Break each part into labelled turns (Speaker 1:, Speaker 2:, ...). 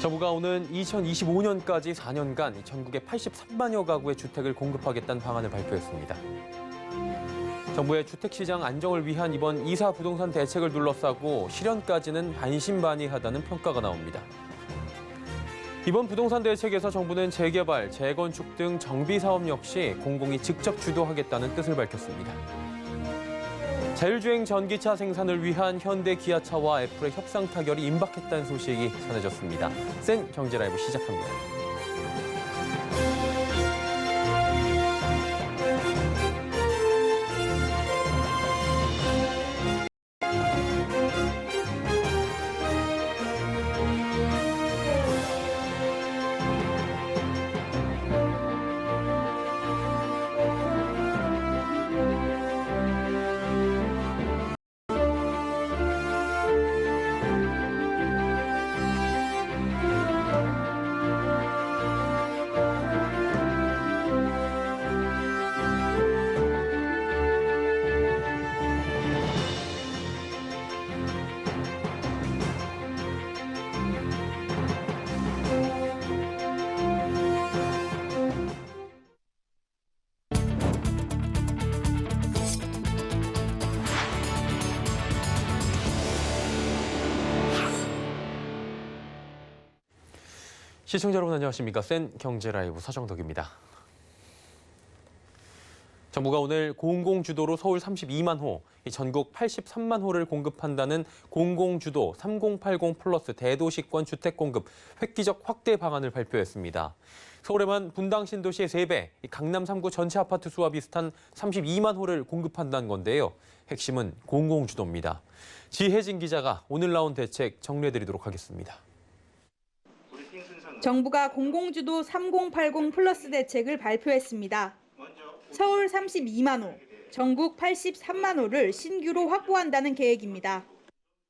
Speaker 1: 정부가 오는 2025년까지 4년간 전국에 83만여 가구의 주택을 공급하겠다는 방안을 발표했습니다. 정부의 주택시장 안정을 위한 이번 2사 부동산 대책을 둘러싸고 실현까지는 반신반의하다는 평가가 나옵니다. 이번 부동산 대책에서 정부는 재개발, 재건축 등 정비 사업 역시 공공이 직접 주도하겠다는 뜻을 밝혔습니다. 자율주행 전기차 생산을 위한 현대 기아차와 애플의 협상 타결이 임박했다는 소식이 전해졌습니다. 센 경제라이브 시작합니다. 시청자 여러분 안녕하십니까? 센 경제라이브 서정덕입니다. 정부가 오늘 공공주도로 서울 32만 호, 전국 83만 호를 공급한다는 공공주도 3080 플러스 대도시권 주택 공급 획기적 확대 방안을 발표했습니다. 서울에만 분당 신도시의 3배, 강남 3구 전체 아파트 수와 비슷한 32만 호를 공급한다는 건데요. 핵심은 공공주도입니다. 지혜진 기자가 오늘 나온 대책 정리해드리도록 하겠습니다.
Speaker 2: 정부가 공공주도 3080 플러스 대책을 발표했습니다. 서울 32만 호, 전국 83만 호를 신규로 확보한다는 계획입니다.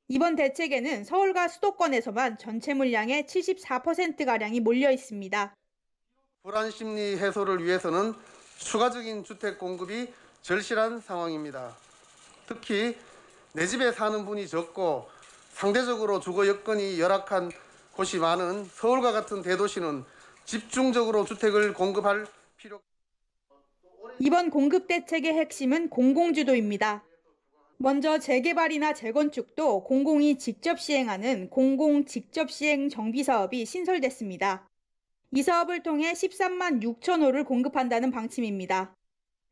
Speaker 2: 이번 대책에는 서울과 수도권에서만 전체 물량의 74%가량이 몰려 있습니다.
Speaker 3: 불안 심리 해소를 위해서는 추가적인 주택 공급이 절실한 상황입니다. 특히 내 집에 사는 분이 적고 상대적으로 주거 여건이 열악한 곳이 많은 서울과 같은 대도시는 집중적으로 주택을 공급할 필요가 있습니다.
Speaker 2: 이번 공급 대책의 핵심은 공공주도입니다. 먼저 재개발이나 재건축도 공공이 직접 시행하는 공공 직접 시행 정비 사업이 신설됐습니다. 이 사업을 통해 13만 6천 호를 공급한다는 방침입니다.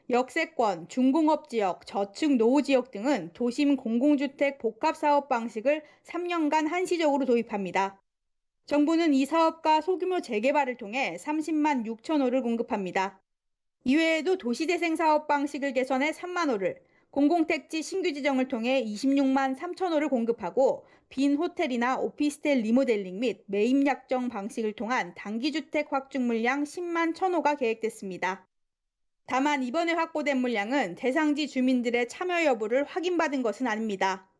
Speaker 2: 역세권, 중공업 지역, 저층 노후 지역 등은 도심 공공주택 복합 사업 방식을 3년간 한시적으로 도입합니다. 정부는 이 사업과 소규모 재개발을 통해 30만 6천 호를 공급합니다. 이외에도 도시재생 사업 방식을 개선해 3만 호를, 공공택지 신규 지정을 통해 26만 3천 호를 공급하고 빈 호텔이나 오피스텔 리모델링 및 매입 약정 방식을 통한 단기주택 확충 물량 10만 1천 호가 계획됐습니다. 다만 이번에 확보된 물량은 대상지 주민들의 참여 여부를 확인받은 것은 아닙니다.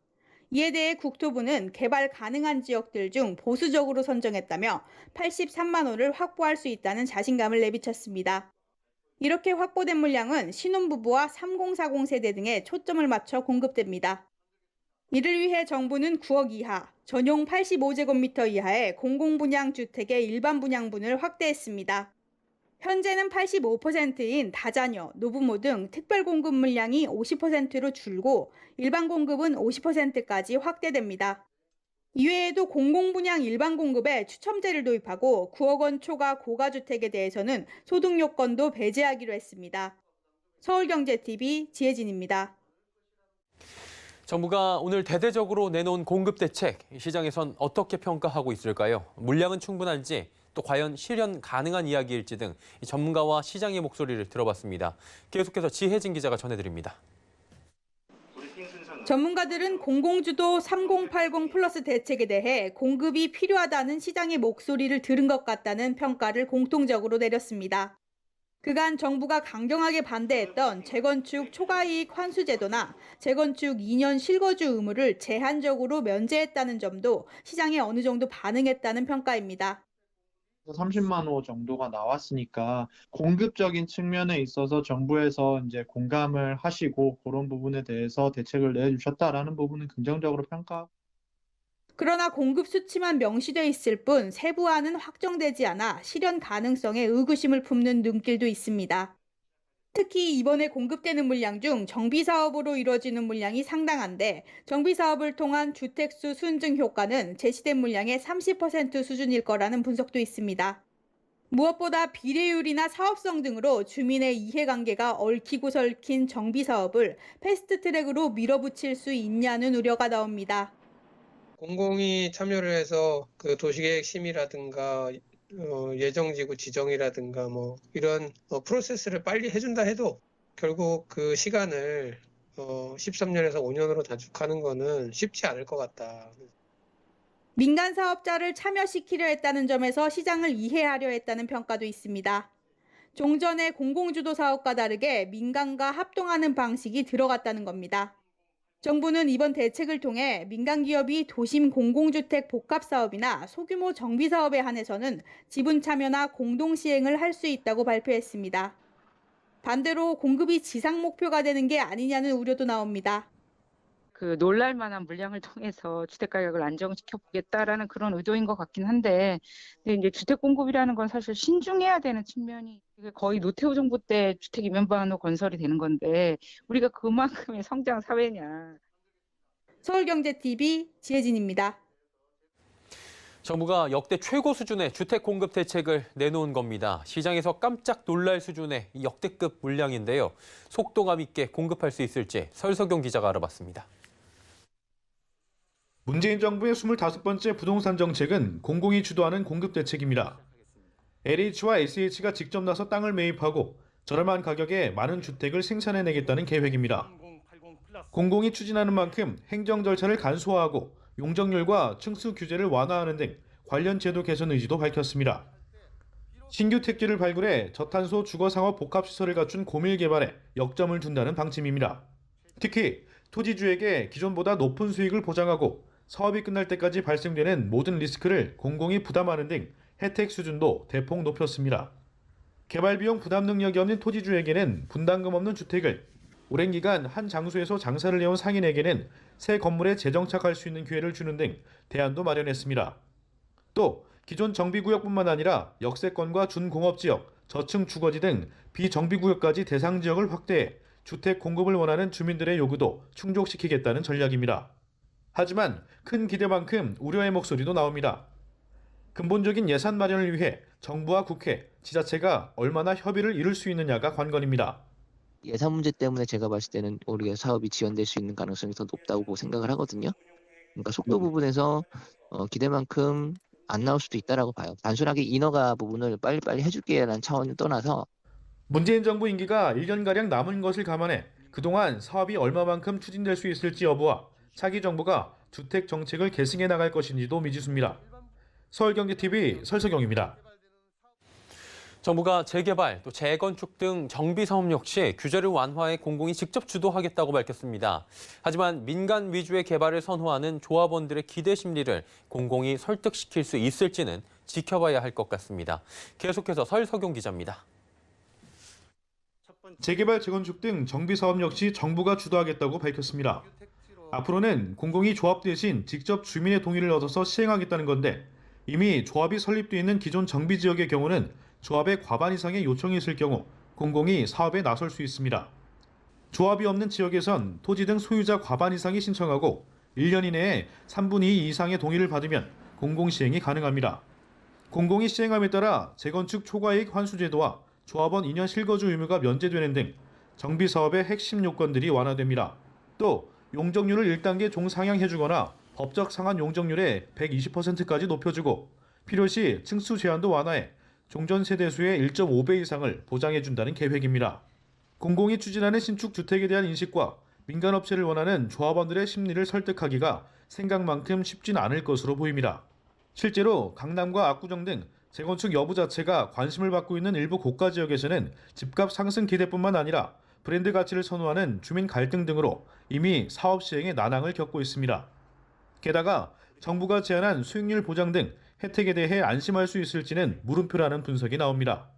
Speaker 2: 이에 대해 국토부는 개발 가능한 지역들 중 보수적으로 선정했다며 83만 호를 확보할 수 있다는 자신감을 내비쳤습니다. 이렇게 확보된 물량은 신혼부부와 3040 세대 등에 초점을 맞춰 공급됩니다. 이를 위해 정부는 9억 이하, 전용 85제곱미터 이하의 공공분양 주택의 일반 분양분을 확대했습니다. 현재는 85%인 다자녀, 노부모 등 특별 공급 물량이 50%로 줄고 일반 공급은 50%까지 확대됩니다. 이외에도 공공분양 일반 공급에 추첨제를 도입하고 9억 원 초과 고가주택에 대해서는 소득 요건도 배제하기로 했습니다. 서울경제TV 지혜진입니다.
Speaker 1: 정부가 오늘 대대적으로 내놓은 공급 대책, 시장에선 어떻게 평가하고 있을까요? 물량은 충분한지, 또 과연 실현 가능한 이야기일지 등 전문가와 시장의 목소리를 들어봤습니다. 계속해서 지혜진 기자가 전해드립니다.
Speaker 2: 전문가들은 공공주도 3080 플러스 대책에 대해 공급이 필요하다는 시장의 목소리를 들은 것 같다는 평가를 공통적으로 내렸습니다. 그간 정부가 강경하게 반대했던 재건축 초과이익 환수제도나 재건축 2년 실거주 의무를 제한적으로 면제했다는 점도 시장에 어느 정도 반응했다는 평가입니다.
Speaker 4: 30만 호 정도가 나왔으니까 공급적인 측면에 있어서 정부에서 이제 공감을 하시고 그런 부분에 대해서 대책을 내주셨다라는 부분은 긍정적으로 평가.
Speaker 2: 그러나 공급 수치만 명시돼 있을 뿐 세부화는 확정되지 않아 실현 가능성에 의구심을 품는 눈길도 있습니다. 특히 이번에 공급되는 물량 중 정비사업으로 이뤄지는 물량이 상당한데 정비사업을 통한 주택수 순증 효과는 제시된 물량의 30% 수준일 거라는 분석도 있습니다. 무엇보다 비례율이나 사업성 등으로 주민의 이해관계가 얽히고 설킨 정비사업을 패스트트랙으로 밀어붙일 수 있냐는 우려가 나옵니다.
Speaker 5: 공공이 참여를 해서 그 도시계획 심의라든가 예정지구 지정이라든가 뭐 이런 프로세스를 빨리 해준다 해도 결국 그 시간을 13년에서 5년으로 단축하는 거는 쉽지 않을 것 같다.
Speaker 2: 민간 사업자를 참여시키려 했다는 점에서 시장을 이해하려 했다는 평가도 있습니다. 종전의 공공주도 사업과 다르게 민간과 합동하는 방식이 들어갔다는 겁니다. 정부는 이번 대책을 통해 민간 기업이 도심 공공주택 복합 사업이나 소규모 정비 사업에 한해서는 지분 참여나 공동 시행을 할 수 있다고 발표했습니다. 반대로 공급이 지상 목표가 되는 게 아니냐는 우려도 나옵니다.
Speaker 6: 그 놀랄 만한 물량을 통해서 주택 가격을 안정시켜 보겠다라는 그런 의도인 것 같긴 한데, 근데 이제 주택 공급이라는 건 사실 신중해야 되는 측면이 이게 거의 노태우 정부 때 주택 이면반호 건설이 되는 건데 우리가 그만큼의 성장 사회냐.
Speaker 2: 서울경제TV 지혜진입니다.
Speaker 1: 정부가 역대 최고 수준의 주택 공급 대책을 내놓은 겁니다. 시장에서 깜짝 놀랄 수준의 이 역대급 물량인데요. 속도감 있게 공급할 수 있을지 설석용 기자가 알아봤습니다.
Speaker 7: 문재인 정부의 25번째 부동산 정책은 공공이 주도하는 공급 대책입니다. LH와 SH가 직접 나서 땅을 매입하고 저렴한 가격에 많은 주택을 생산해내겠다는 계획입니다. 공공이 추진하는 만큼 행정 절차를 간소화하고 용적률과 층수 규제를 완화하는 등 관련 제도 개선 의지도 밝혔습니다. 신규 택지를 발굴해 저탄소 주거상업 복합시설을 갖춘 고밀 개발에 역점을 둔다는 방침입니다. 특히 토지주에게 기존보다 높은 수익을 보장하고 사업이 끝날 때까지 발생되는 모든 리스크를 공공이 부담하는 등 혜택 수준도 대폭 높였습니다. 개발 비용 부담 능력이 없는 토지주에게는 분담금 없는 주택을, 오랜 기간 한 장소에서 장사를 해온 상인에게는 새 건물에 재정착할 수 있는 기회를 주는 등 대안도 마련했습니다. 또 기존 정비구역뿐만 아니라 역세권과 준공업지역, 저층 주거지 등 비정비구역까지 대상 지역을 확대해 주택 공급을 원하는 주민들의 요구도 충족시키겠다는 전략입니다. 하지만 큰 기대만큼 우려의 목소리도 나옵니다. 근본적인 예산 마련을 위해 정부와 국회, 지자체가 얼마나 협의를 이룰 수 있느냐가 관건입니다.
Speaker 8: 예산 문제 때문에 제가 봤을 때는 우리가 사업이 지연될 수 있는 가능성이 더 높다고 생각을 하거든요. 그러니까 속도 부분에서 기대만큼 안 나올 수도 있다라고 봐요. 단순하게 인허가 부분을 빨리빨리 해줄게라는 차원을 떠나서
Speaker 7: 문재인 정부 임기가 1년가량 남은 것을 감안해 그동안 사업이 얼마만큼 추진될 수 있을지 여부와 차기 정부가 주택 정책을 계승해 나갈 것인지도 미지수입니다. 서울경제TV 설석영입니다.
Speaker 1: 정부가 재개발, 또 재건축 등 정비 사업 역시 규제를 완화해 공공이 직접 주도하겠다고 밝혔습니다. 하지만 민간 위주의 개발을 선호하는 조합원들의 기대 심리를 공공이 설득시킬 수 있을지는 지켜봐야 할 것 같습니다. 계속해서 설석용 기자입니다.
Speaker 7: 재개발, 재건축 등 정비 사업 역시 정부가 주도하겠다고 밝혔습니다. 앞으로는 공공이 조합 대신 직접 주민의 동의를 얻어서 시행하겠다는 건데 이미 조합이 설립돼 있는 기존 정비 지역의 경우는 조합의 과반 이상의 요청이 있을 경우 공공이 사업에 나설 수 있습니다. 조합이 없는 지역에선 토지 등 소유자 과반 이상이 신청하고 1년 이내에 3분의 2 이상의 동의를 받으면 공공 시행이 가능합니다. 공공이 시행함에 따라 재건축 초과이익 환수 제도와 조합원 2년 실거주 의무가 면제되는 등 정비 사업의 핵심 요건들이 완화됩니다. 또 용적률을 1단계 종상향해주거나 법적 상한 용적률의 120%까지 높여주고 필요시 층수 제한도 완화해 종전 세대수의 1.5배 이상을 보장해준다는 계획입니다. 공공이 추진하는 신축 주택에 대한 인식과 민간업체를 원하는 조합원들의 심리를 설득하기가 생각만큼 쉽진 않을 것으로 보입니다. 실제로 강남과 압구정 등 재건축 여부 자체가 관심을 받고 있는 일부 고가 지역에서는 집값 상승 기대뿐만 아니라 브랜드 가치를 선호하는 주민 갈등 등으로 이미 사업 시행에 난항을 겪고 있습니다. 게다가 정부가 제안한 수익률 보장 등 혜택에 대해 안심할 수 있을지는 물음표라는 분석이 나옵니다.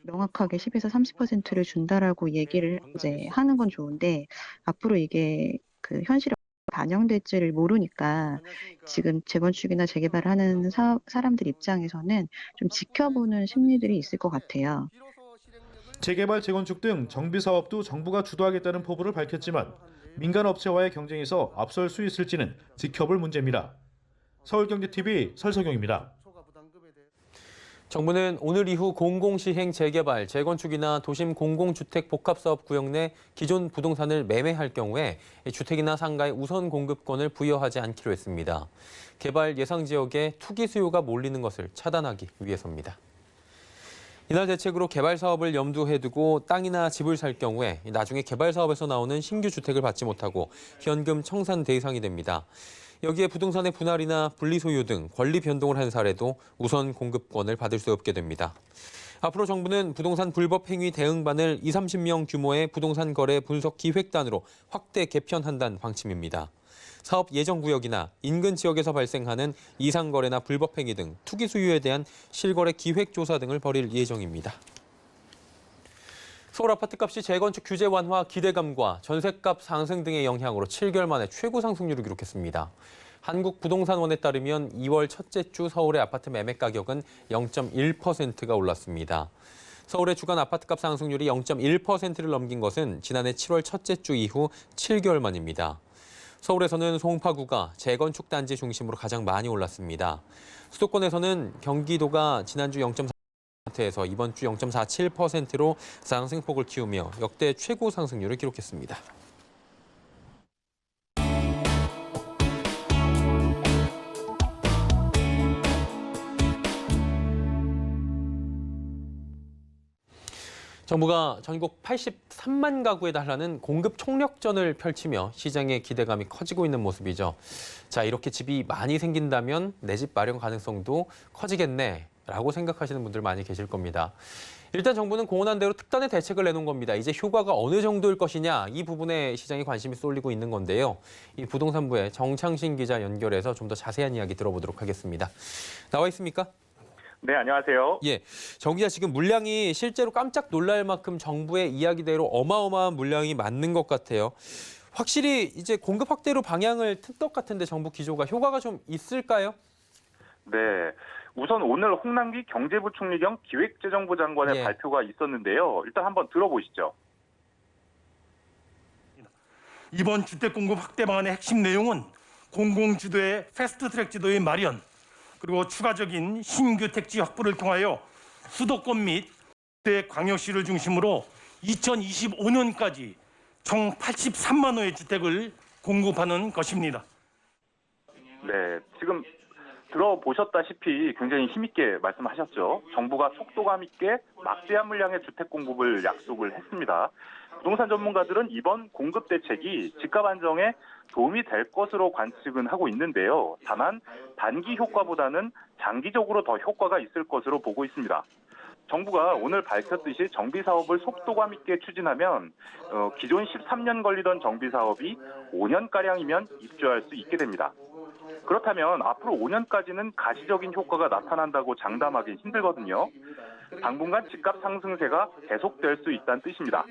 Speaker 9: 명확하게 10에서 30%를 준다라고 얘기를 이제 하는 건 좋은데 앞으로 이게 그 현실에 반영될지를 모르니까 지금 재건축이나 재개발을 하는 사람들 입장에서는 좀 지켜보는 심리들이 있을 것 같아요.
Speaker 7: 재개발, 재건축 등 정비 사업도 정부가 주도하겠다는 포부를 밝혔지만 민간 업체와의 경쟁에서 앞설 수 있을지는 지켜볼 문제입니다. 서울경제TV 설석용입니다.
Speaker 1: 정부는 오늘 이후 공공시행 재개발, 재건축이나 도심 공공주택 복합사업 구역 내 기존 부동산을 매매할 경우에 주택이나 상가의 우선 공급권을 부여하지 않기로 했습니다. 개발 예상 지역에 투기 수요가 몰리는 것을 차단하기 위해서입니다. 이날 대책으로 개발 사업을 염두에 두고 땅이나 집을 살 경우에 나중에 개발 사업에서 나오는 신규 주택을 받지 못하고 현금 청산 대상이 됩니다. 여기에 부동산의 분할이나 분리소유 등 권리 변동을 한 사례도 우선 공급권을 받을 수 없게 됩니다. 앞으로 정부는 부동산 불법 행위 대응반을 20-30명 규모의 부동산 거래 분석 기획단으로 확대 개편한다는 방침입니다. 사업 예정 구역이나 인근 지역에서 발생하는 이상 거래나 불법 행위 등 투기 수요에 대한 실거래 기획 조사 등을 벌일 예정입니다. 서울 아파트값이 재건축 규제 완화 기대감과 전셋값 상승 등의 영향으로 7개월 만에 최고 상승률을 기록했습니다. 한국부동산원에 따르면 2월 첫째 주 서울의 아파트 매매 가격은 0.1%가 올랐습니다. 서울의 주간 아파트값 상승률이 0.1%를 넘긴 것은 지난해 7월 첫째 주 이후 7개월 만입니다. 서울에서는 송파구가 재건축 단지 중심으로 가장 많이 올랐습니다. 수도권에서는 경기도가 지난주 0.4%에서 이번 주 0.47%로 상승폭을 키우며 역대 최고 상승률을 기록했습니다. 정부가 전국 83만 가구에 달하는 공급 총력전을 펼치며 시장의 기대감이 커지고 있는 모습이죠. 자, 이렇게 집이 많이 생긴다면 내 집 마련 가능성도 커지겠네라고 생각하시는 분들 많이 계실 겁니다. 일단 정부는 공언한 대로 특단의 대책을 내놓은 겁니다. 이제 효과가 어느 정도일 것이냐, 이 부분에 시장이 관심이 쏠리고 있는 건데요. 이 부동산부의 정창신 기자 연결해서 좀 더 자세한 이야기 들어보도록 하겠습니다. 나와 있습니까?
Speaker 10: 네, 안녕하세요.
Speaker 1: 예, 정 기자, 지금 물량이 실제로 깜짝 놀랄 만큼 정부의 이야기대로 어마어마한 물량이 맞는 것 같아요. 확실히 이제 공급 확대로 방향을 튼 것 같은데 정부 기조가 효과가 좀 있을까요?
Speaker 10: 네, 우선 오늘 홍남기 경제부총리 겸 기획재정부 장관의 발표가 있었는데요. 일단 한번 들어보시죠.
Speaker 11: 이번 주택 공급 확대 방안의 핵심 내용은 공공주도의 패스트트랙 지도의 마련, 그리고 추가적인 신규 택지 확보를 통하여 수도권 및 광역시를 중심으로 2025년까지 총 83만 호의 주택을 공급하는 것입니다.
Speaker 10: 네, 지금 들어보셨다시피 굉장히 힘있게 말씀하셨죠. 정부가 속도감 있게 막대한 물량의 주택 공급을 약속을 했습니다. 부동산 전문가들은 이번 공급 대책이 집값 안정에 도움이 될 것으로 관측은 하고 있는데요. 다만 단기 효과보다는 장기적으로 더 효과가 있을 것으로 보고 있습니다. 정부가 오늘 밝혔듯이 정비 사업을 속도감 있게 추진하면 기존 13년 걸리던 정비 사업이 5년가량이면 입주할 수 있게 됩니다. 그렇다면 앞으로 5년까지는 가시적인 효과가 나타난다고 장담하기 힘들거든요. 당분간 집값 상승세가 계속될 수 있다는 뜻입니다.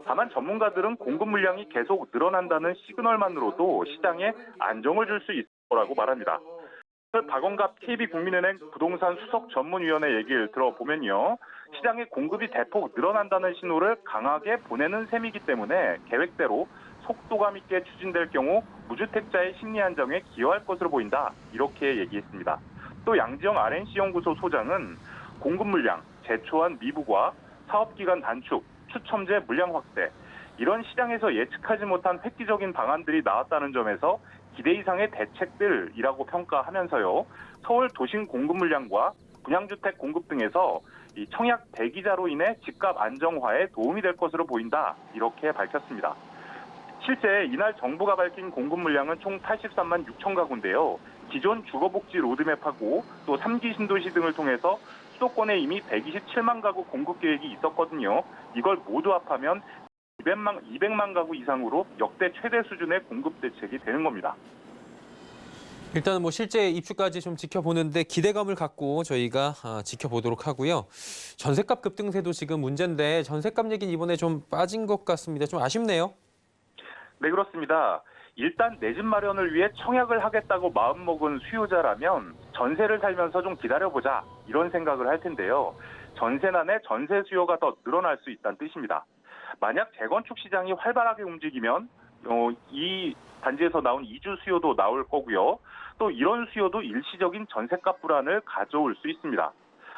Speaker 10: 다만 전문가들은 공급 물량이 계속 늘어난다는 시그널만으로도 시장에 안정을 줄 수 있을 거라고 말합니다. 박원갑 KB국민은행 부동산 수석 전문위원회 얘기를 들어보면요. 시장의 공급이 대폭 늘어난다는 신호를 강하게 보내는 셈이기 때문에 계획대로 속도감 있게 추진될 경우 무주택자의 심리 안정에 기여할 것으로 보인다. 이렇게 얘기했습니다. 또 양지영 RNC연구소 소장은 공급 물량, 제초한 미부과 사업기간 단축, 추첨제 물량 확대, 이런 시장에서 예측하지 못한 획기적인 방안들이 나왔다는 점에서 기대 이상의 대책들이라고 평가하면서요. 서울 도심 공급 물량과 분양주택 공급 등에서 이 청약 대기자로 인해 집값 안정화에 도움이 될 것으로 보인다. 이렇게 밝혔습니다. 실제 이날 정부가 밝힌 공급 물량은 총 83만 6천 가구인데요. 기존 주거복지 로드맵하고 또 3기 신도시 등을 통해서 수도권에 이미 127만 가구 공급 계획이 있었거든요. 이걸 모두 합하면 200만 가구 이상으로 역대 최대 수준의 공급 대책이 되는 겁니다.
Speaker 1: 일단은 뭐 실제 입주까지 좀 지켜보는데 기대감을 갖고 저희가 지켜보도록 하고요. 전셋값 급등세도 지금 문제인데 전셋값 얘기는 이번에 좀 빠진 것 같습니다. 좀 아쉽네요.
Speaker 10: 네, 그렇습니다. 일단 내 집 마련을 위해 청약을 하겠다고 마음먹은 수요자라면 전세를 살면서 좀 기다려보자 이런 생각을 할 텐데요. 전세난에 전세 수요가 더 늘어날 수 있다는 뜻입니다. 만약 재건축 시장이 활발하게 움직이면 이 단지에서 나온 이주 수요도 나올 거고요. 또 이런 수요도 일시적인 전세값 불안을 가져올 수 있습니다.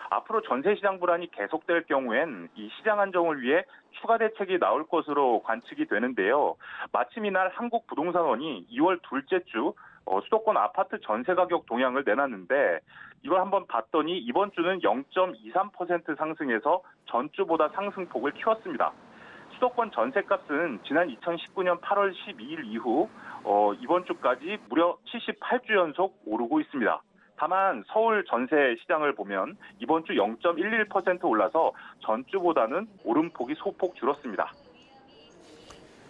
Speaker 10: 앞으로 전세시장 불안이 계속될 경우엔 이 시장 안정을 위해 추가 대책이 나올 것으로 관측이 되는데요. 마침 이날 한국부동산원이 2월 둘째 주 수도권 아파트 전세 가격 동향을 내놨는데 이걸 한번 봤더니 이번 주는 0.23% 상승해서 전주보다 상승폭을 키웠습니다. 수도권 전세값은 지난 2019년 8월 12일 이후 이번 주까지 무려 78주 연속 오르고 있습니다. 다만 서울 전세 시장을 보면 이번 주 0.11% 올라서 전주보다는 오름폭이 소폭 줄었습니다.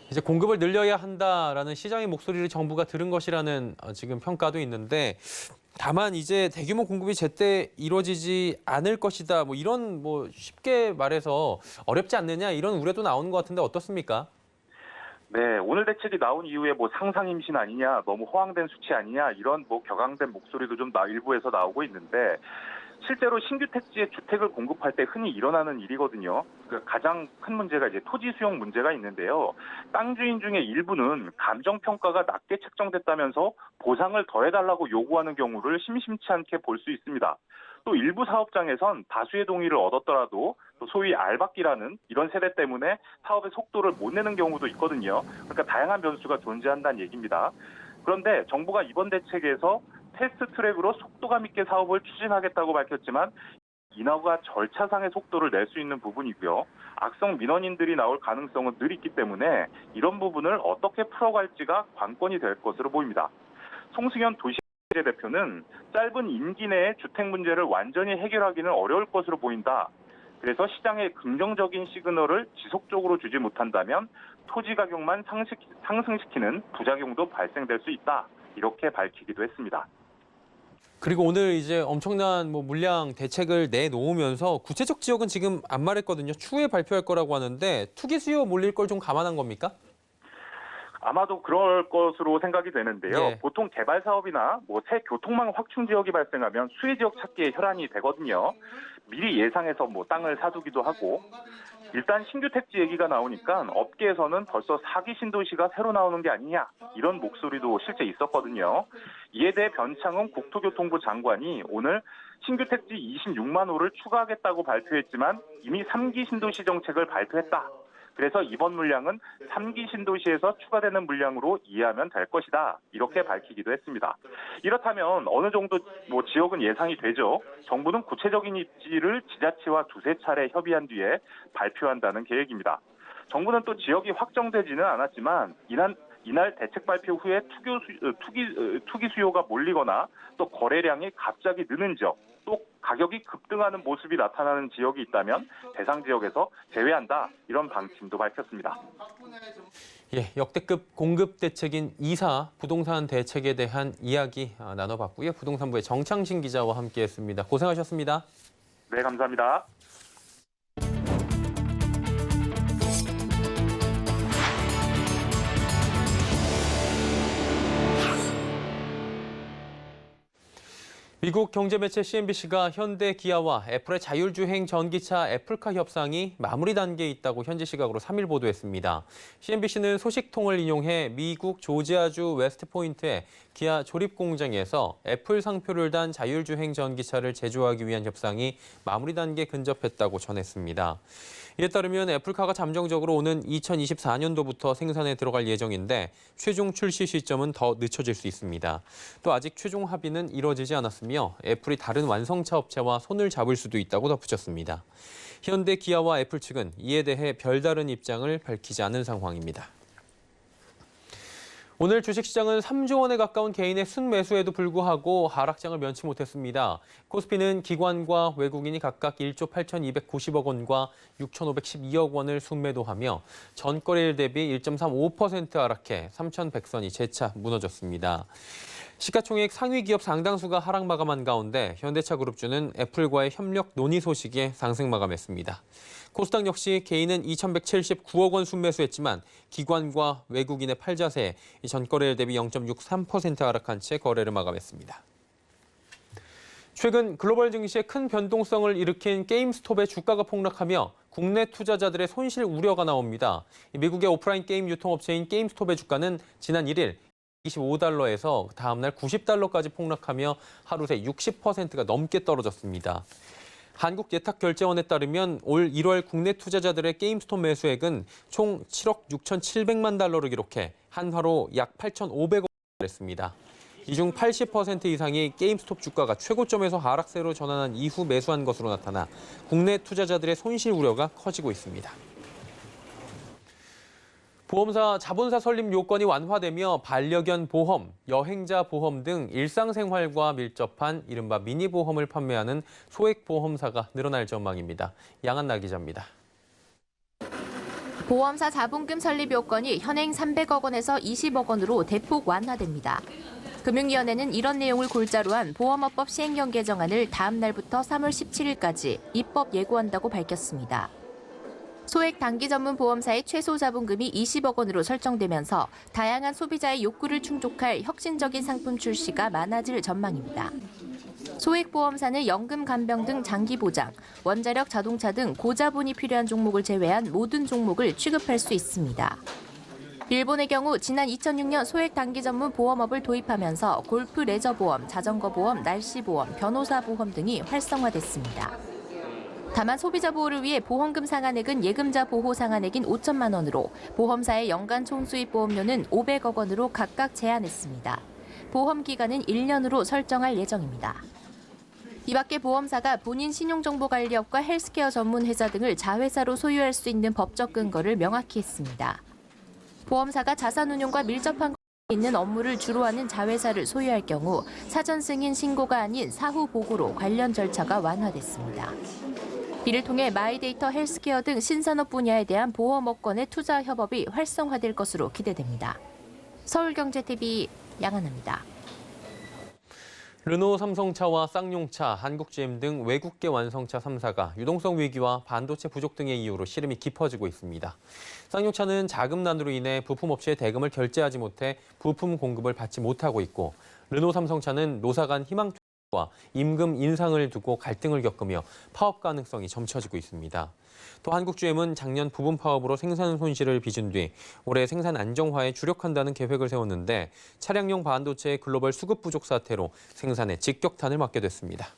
Speaker 1: 이제 공급을 늘려야 한다라는 시장의 목소리를 정부가 들은 것이라는 지금 평가도 있는데 다만 이제 대규모 공급이 제때 이루어지지 않을 것이다. 이런 쉽게 말해서 어렵지 않느냐 이런 우려도 나오는 것 같은데 어떻습니까?
Speaker 10: 네, 오늘 대책이 나온 이후에 상상 임신 아니냐, 너무 허황된 수치 아니냐 이런 격앙된 목소리도 좀 일부에서 나오고 있는데 실제로 신규 택지에 주택을 공급할 때 흔히 일어나는 일이거든요. 가장 큰 문제가 이제 토지 수용 문제가 있는데요. 땅 주인 중에 일부는 감정 평가가 낮게 책정됐다면서 보상을 더해달라고 요구하는 경우를 심심치 않게 볼 수 있습니다. 또 일부 사업장에선 다수의 동의를 얻었더라도 또 소위 알박기라는 이런 세대 때문에 사업의 속도를 못 내는 경우도 있거든요. 그러니까 다양한 변수가 존재한다는 얘기입니다. 그런데 정부가 이번 대책에서 패스트 트랙으로 속도감 있게 사업을 추진하겠다고 밝혔지만 인허가 절차상의 속도를 낼 수 있는 부분이고요. 악성 민원인들이 나올 가능성은 늘 있기 때문에 이런 부분을 어떻게 풀어갈지가 관건이 될 것으로 보입니다. 송승현 도시대표는 짧은 임기 내에 주택 문제를 완전히 해결하기는 어려울 것으로 보인다. 그래서 시장에 긍정적인 시그널을 지속적으로 주지 못한다면 토지 가격만 상승시키는 부작용도 발생될 수 있다. 이렇게 밝히기도 했습니다.
Speaker 1: 그리고 오늘 이제 엄청난 물량 대책을 내놓으면서 구체적 지역은 지금 안 말했거든요. 추후에 발표할 거라고 하는데 투기 수요 몰릴 걸 좀 감안한 겁니까?
Speaker 10: 아마도 그럴 것으로 생각이 되는데요.
Speaker 1: 예.
Speaker 10: 보통 개발 사업이나 새 교통망 확충 지역이 발생하면 수혜 지역 찾기에 혈안이 되거든요. 미리 예상해서 땅을 사두기도 하고 일단 신규 택지 얘기가 나오니까 업계에서는 벌써 사기 신도시가 새로 나오는 게 아니냐 이런 목소리도 실제 있었거든요. 이에 대해 변창흠 국토교통부 장관이 오늘 신규 택지 26만 호를 추가하겠다고 발표했지만 이미 3기 신도시 정책을 발표했다. 그래서 이번 물량은 3기 신도시에서 추가되는 물량으로 이해하면 될 것이다. 이렇게 밝히기도 했습니다. 이렇다면 어느 정도 지역은 예상이 되죠. 정부는 구체적인 입지를 지자체와 두세 차례 협의한 뒤에 발표한다는 계획입니다. 정부는 또 지역이 확정되지는 않았지만 이날 대책 발표 후에 투기 수요가 몰리거나 또 거래량이 갑자기 느는 지역, 또 가격이 급등하는 모습이 나타나는 지역이 있다면 대상 지역에서 제외한다. 이런 방침도 밝혔습니다.
Speaker 1: 예, 역대급 공급 대책인 2사 부동산 대책에 대한 이야기 나눠봤고요. 부동산부의 정창신 기자와 함께했습니다. 고생하셨습니다.
Speaker 10: 네, 감사합니다.
Speaker 1: 미국 경제매체 CNBC가 현대 기아와 애플의 자율주행 전기차 애플카 협상이 마무리 단계에 있다고 현지 시각으로 3일 보도했습니다. CNBC는 소식통을 인용해 미국 조지아주 웨스트포인트의 기아 조립 공장에서 애플 상표를 단 자율주행 전기차를 제조하기 위한 협상이 마무리 단계에 근접했다고 전했습니다. 이에 따르면 애플카가 잠정적으로 오는 2024년도부터 생산에 들어갈 예정인데 최종 출시 시점은 더 늦춰질 수 있습니다. 또 아직 최종 합의는 이뤄지지 않았으며 애플이 다른 완성차 업체와 손을 잡을 수도 있다고 덧붙였습니다. 현대 기아와 애플 측은 이에 대해 별다른 입장을 밝히지 않은 상황입니다. 오늘 주식시장은 3조 원에 가까운 개인의 순매수에도 불구하고 하락장을 면치 못했습니다. 코스피는 기관과 외국인이 각각 1조 8,290억 원과 6,512억 원을 순매도하며 전거래일 대비 1.35% 하락해 3,100선이 재차 무너졌습니다. 시가총액 상위 기업 상당수가 하락 마감한 가운데 현대차 그룹주는 애플과의 협력 논의 소식에 상승 마감했습니다. 코스닥 역시 개인은 2,179억 원 순매수했지만 기관과 외국인의 팔자세에 전거래일 대비 0.63% 하락한 채 거래를 마감했습니다. 최근 글로벌 증시에 큰 변동성을 일으킨 게임스톱의 주가가 폭락하며 국내 투자자들의 손실 우려가 나옵니다. 미국의 오프라인 게임 유통업체인 게임스톱의 주가는 지난 1일 25달러에서 다음 날 90달러까지 폭락하며 하루 새 60%가 넘게 떨어졌습니다. 한국예탁결제원에 따르면 올 1월 국내 투자자들의 게임스톱 매수액은 총 7억 6,700만 달러를 기록해 한화로 약 8,500억 원을 했습니다. 이 중 80% 이상이 게임스톱 주가가 최고점에서 하락세로 전환한 이후 매수한 것으로 나타나 국내 투자자들의 손실 우려가 커지고 있습니다. 보험사 자본사 설립 요건이 완화되며 반려견 보험, 여행자 보험 등 일상생활과 밀접한 이른바 미니보험을 판매하는 소액보험사가 늘어날 전망입니다. 양한나 기자입니다.
Speaker 12: 보험사 자본금 설립 요건이 현행 300억 원에서 20억 원으로 대폭 완화됩니다. 금융위원회는 이런 내용을 골자로 한 보험업법 시행령 개정안을 다음 날부터 3월 17일까지 입법 예고한다고 밝혔습니다. 소액 단기 전문 보험사의 최소 자본금이 20억 원으로 설정되면서 다양한 소비자의 욕구를 충족할 혁신적인 상품 출시가 많아질 전망입니다. 소액 보험사는 연금 간병 등 장기 보장, 원자력 자동차 등 고자본이 필요한 종목을 제외한 모든 종목을 취급할 수 있습니다. 일본의 경우 지난 2006년 소액 단기 전문 보험업을 도입하면서 골프 레저 보험, 자전거 보험, 날씨 보험, 변호사 보험 등이 활성화됐습니다. 다만 소비자 보호를 위해 보험금 상한액은 예금자 보호 상한액인 5천만 원으로 보험사의 연간 총수입 보험료는 500억 원으로 각각 제한했습니다. 보험 기간은 1년으로 설정할 예정입니다. 이 밖에 보험사가 본인 신용정보관리업과 헬스케어 전문 회사 등을 자회사로 소유할 수 있는 법적 근거를 명확히 했습니다. 보험사가 자산운용과 밀접한 있는 업무를 주로 하는 자회사를 소유할 경우 사전 승인 신고가 아닌 사후 보고로 관련 절차가 완화됐습니다. 이를 통해 마이데이터 헬스케어 등 신산업 분야에 대한 보험업권의 투자 협업이 활성화될 것으로 기대됩니다. 서울경제TV 양한나입니다.
Speaker 1: 르노 삼성차와 쌍용차, 한국GM 등 외국계 완성차 3사가 유동성 위기와 반도체 부족 등의 이유로 시름이 깊어지고 있습니다. 쌍용차는 자금난으로 인해 부품업체에 대금을 결제하지 못해 부품 공급을 받지 못하고 있고, 르노 삼성차는 노사 간 희망 와 임금 인상을 두고 갈등을 겪으며 파업 가능성이 점쳐지고 있습니다. 또 한국GM은 작년 부분 파업으로 생산 손실을 빚은 뒤 올해 생산 안정화에 주력한다는 계획을 세웠는데 차량용 반도체의 글로벌 수급 부족 사태로 생산에 직격탄을 맞게 됐습니다.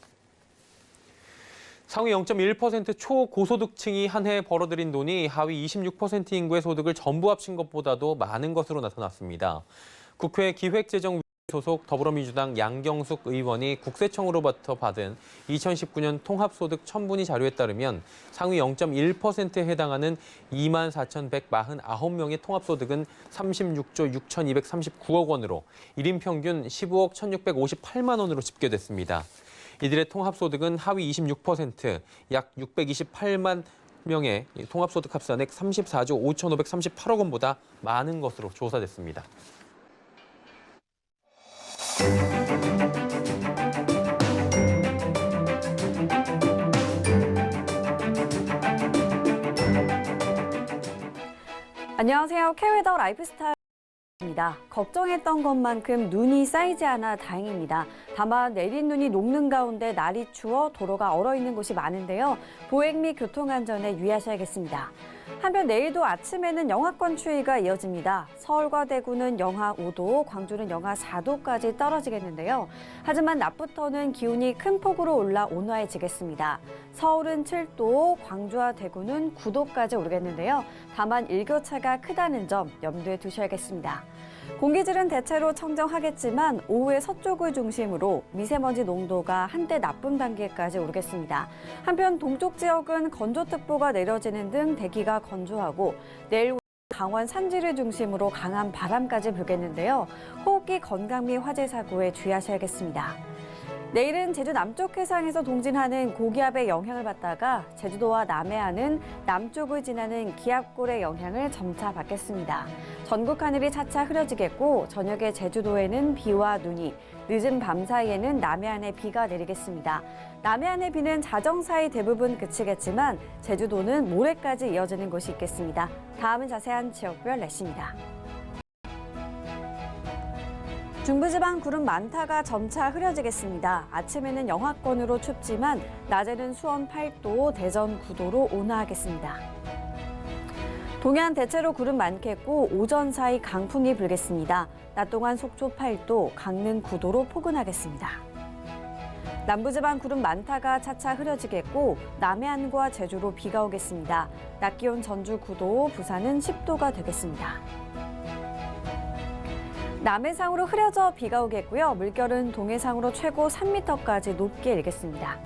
Speaker 1: 상위 0.1% 초고소득층이 한 해 벌어들인 돈이 하위 26% 인구의 소득을 전부 합친 것보다도 많은 것으로 나타났습니다. 국회 기획재정 소속 더불어민주당 양경숙 의원이 국세청으로부터 받은 2019년 통합소득 첨부니 자료에 따르면 상위 0.1%에 해당하는 24,149명의 통합소득은 36조 6,239억 원으로 1인 평균 15억 1,658만 원으로 집계됐습니다. 이들의 통합소득은 하위 26%, 약 628만 명의 통합소득 합산액 34조 5,538억 원보다 많은 것으로 조사됐습니다.
Speaker 13: 안녕하세요. K웨더 라이프스타일입니다. 걱정했던 것만큼 눈이 쌓이지 않아 다행입니다. 다만 내린 눈이 녹는 가운데 날이 추워 도로가 얼어있는 곳이 많은데요. 보행 및 교통안전에 유의하셔야겠습니다. 한편 내일도 아침에는 영하권 추위가 이어집니다. 서울과 대구는 영하 5도, 광주는 영하 4도까지 떨어지겠는데요. 하지만 낮부터는 기온이 큰 폭으로 올라 온화해지겠습니다. 서울은 7도, 광주와 대구는 9도까지 오르겠는데요. 다만 일교차가 크다는 점 염두에 두셔야겠습니다. 공기질은 대체로 청정하겠지만 오후에 서쪽을 중심으로 미세먼지 농도가 한때 나쁨 단계까지 오르겠습니다. 한편 동쪽 지역은 건조특보가 내려지는 등 대기가 건조하고 내일 강원 산지를 중심으로 강한 바람까지 불겠는데요. 호흡기 건강 및 화재 사고에 주의하셔야겠습니다. 내일은 제주 남쪽 해상에서 동진하는 고기압의 영향을 받다가 제주도와 남해안은 남쪽을 지나는 기압골의 영향을 점차 받겠습니다. 전국 하늘이 차차 흐려지겠고 저녁에 제주도에는 비와 눈이, 늦은 밤 사이에는 남해안에 비가 내리겠습니다. 남해안의 비는 자정 사이 대부분 그치겠지만 제주도는 모레까지 이어지는 곳이 있겠습니다. 다음은 자세한 지역별 날씨입니다. 중부지방 구름 많다가 점차 흐려지겠습니다. 아침에는 영하권으로 춥지만 낮에는 수원 8도, 대전 9도로 온화하겠습니다. 동해안 대체로 구름 많겠고 오전 사이 강풍이 불겠습니다. 낮 동안 속초 8도, 강릉 9도로 포근하겠습니다. 남부지방 구름 많다가 차차 흐려지겠고 남해안과 제주로 비가 오겠습니다. 낮 기온 전주 9도, 부산은 10도가 되겠습니다. 남해상으로 흐려져 비가 오겠고요. 물결은 동해상으로 최고 3m까지 높게 일겠습니다.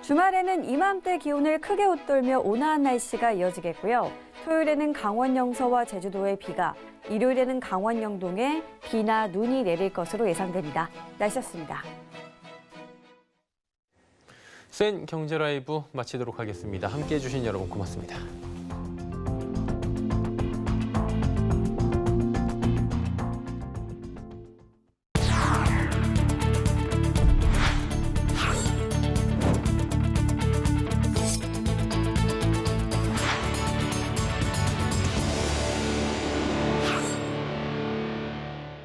Speaker 13: 주말에는 이맘때 기온을 크게 웃돌며 온화한 날씨가 이어지겠고요. 토요일에는 강원 영서와 제주도에 비가, 일요일에는 강원 영동에 비나 눈이 내릴 것으로 예상됩니다. 날씨였습니다.
Speaker 1: 센 경제 라이브 마치도록 하겠습니다. 함께해 주신 여러분 고맙습니다.